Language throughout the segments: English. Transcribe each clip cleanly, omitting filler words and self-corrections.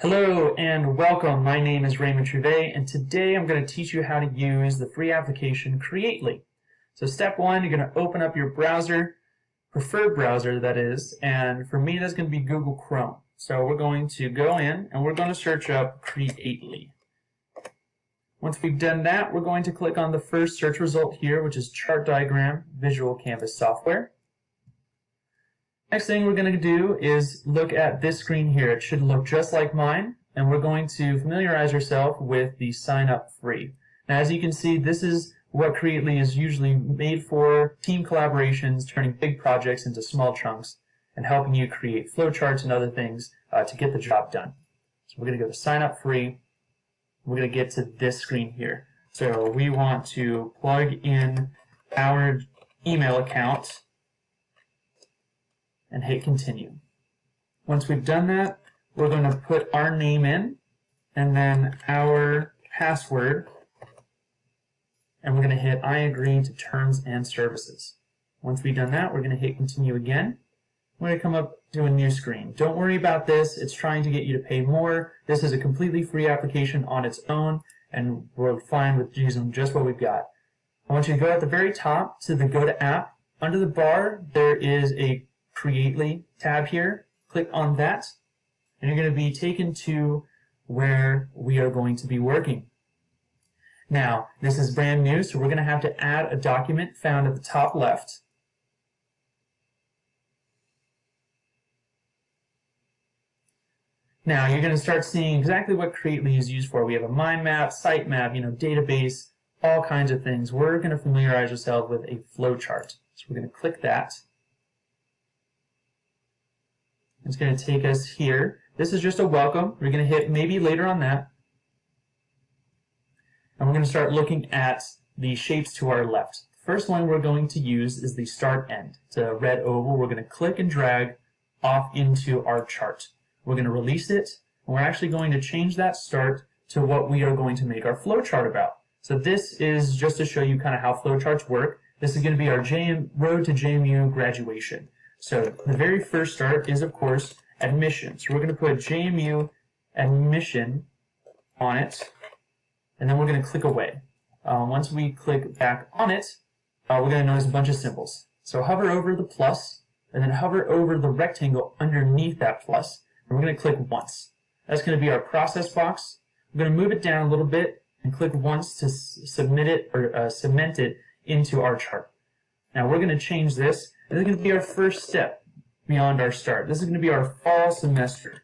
Hello and welcome. My name is R.Trouve, and today I'm going to teach you how to use the free application Creately. So step one, you're going to open up your browser, preferred browser that is, and for me that's going to be Google Chrome. So we're going to go in and we're going to search up Creately. Once we've done that, we're going to click on the first search result here, which is Chart Diagram Visual Canvas Software. Next thing we're going to do is look at this screen here. It should look just like mine, and we're going to familiarize ourselves with the sign up free. Now, as you can see, this is what Creately is usually made for: team collaborations, turning big projects into small chunks, and helping you create flowcharts and other things to get the job done. So we're going to go to sign up free. We're going to get to this screen here. So we want to plug in our email account and hit continue. Once we've done that, we're going to put our name in and then our password, and we're going to hit I agree to terms and services. Once we've done that, we're going to hit continue again. We're going to come up to a new screen. Don't worry about this. It's trying to get you to pay more. This is a completely free application on its own, and we're fine with using just what we've got. I want you to go at the very top to the Go to App. Under the bar, there is a Creately tab here. Click on that, and you're going to be taken to where we are going to be working. Now, this is brand new, so we're going to have to add a document found at the top left. Now, you're going to start seeing exactly what Creately is used for. We have a mind map, site map, database, all kinds of things. We're going to familiarize ourselves with a flowchart. So we're going to click that. It's going to take us here. This is just a welcome. We're going to hit maybe later on that. And we're going to start looking at the shapes to our left. The first one we're going to use is the start end. It's a red oval. We're going to click and drag off into our chart. We're going to release it, and we're actually going to change that start to what we are going to make our flowchart about. So this is just to show you kind of how flowcharts work. This is going to be our Road to JMU graduation. So the very first start is, of course, admission. So we're going to put JMU admission on it, and then we're going to click away. Once we click back on it, we're going to notice a bunch of symbols. So hover over the plus, and then hover over the rectangle underneath that plus, and we're going to click once. That's going to be our process box. We're going to move it down a little bit and click once to submit it or cement it into our chart. Now we're going to change this. This is going to be our first step beyond our start. This is going to be our fall semester.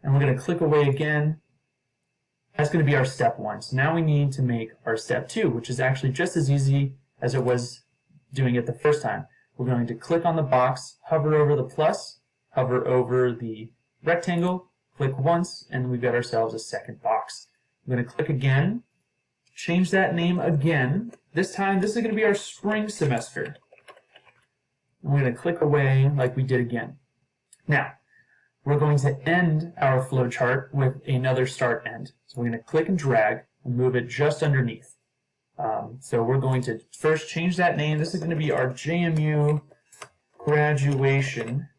And we're going to click away again. That's going to be our step one. So now we need to make our step two, which is actually just as easy as it was doing it the first time. We're going to click on the box, hover over the plus, hover over the rectangle, click once, and we've got ourselves a second box. I'm going to click again, change that name again. This time, this is going to be our spring semester. And we're going to click away like we did again. Now, we're going to end our flowchart with another start end. So we're going to click and drag and move it just underneath. So we're going to first change that name. This is going to be our JMU graduation.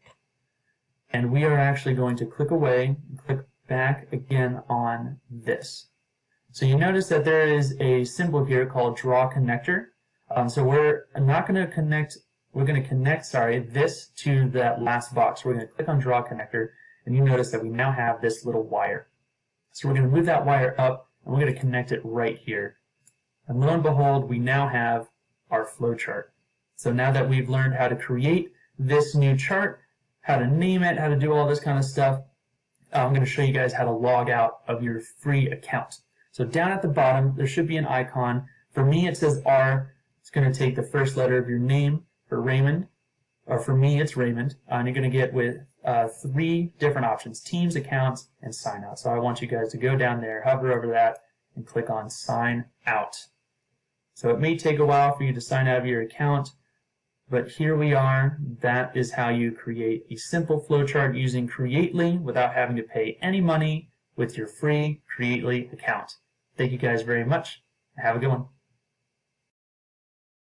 And we are actually going to click away and click back again on this. So you notice that there is a symbol here called Draw Connector. So we're not going to connect, we're going to connect, this to that last box. We're going to click on Draw Connector, and you notice that we now have this little wire. So we're going to move that wire up, and we're going to connect it right here. And lo and behold, we now have our flowchart. So now that we've learned how to create this new chart, how to name it, how to do all this kind of stuff, I'm going to show you guys how to log out of your free account. So down at the bottom, there should be an icon. For me, it says R. It's going to take the first letter of your name for Raymond, or for me, it's Raymond. And you're going to get with 3 different options: Teams, Accounts, and Sign Out. So I want you guys to go down there, hover over that, and click on Sign Out. So it may take a while for you to sign out of your account, but here we are. That is how you create a simple flowchart using Creately without having to pay any money with your free Creately account. Thank you guys very much. Have a good one.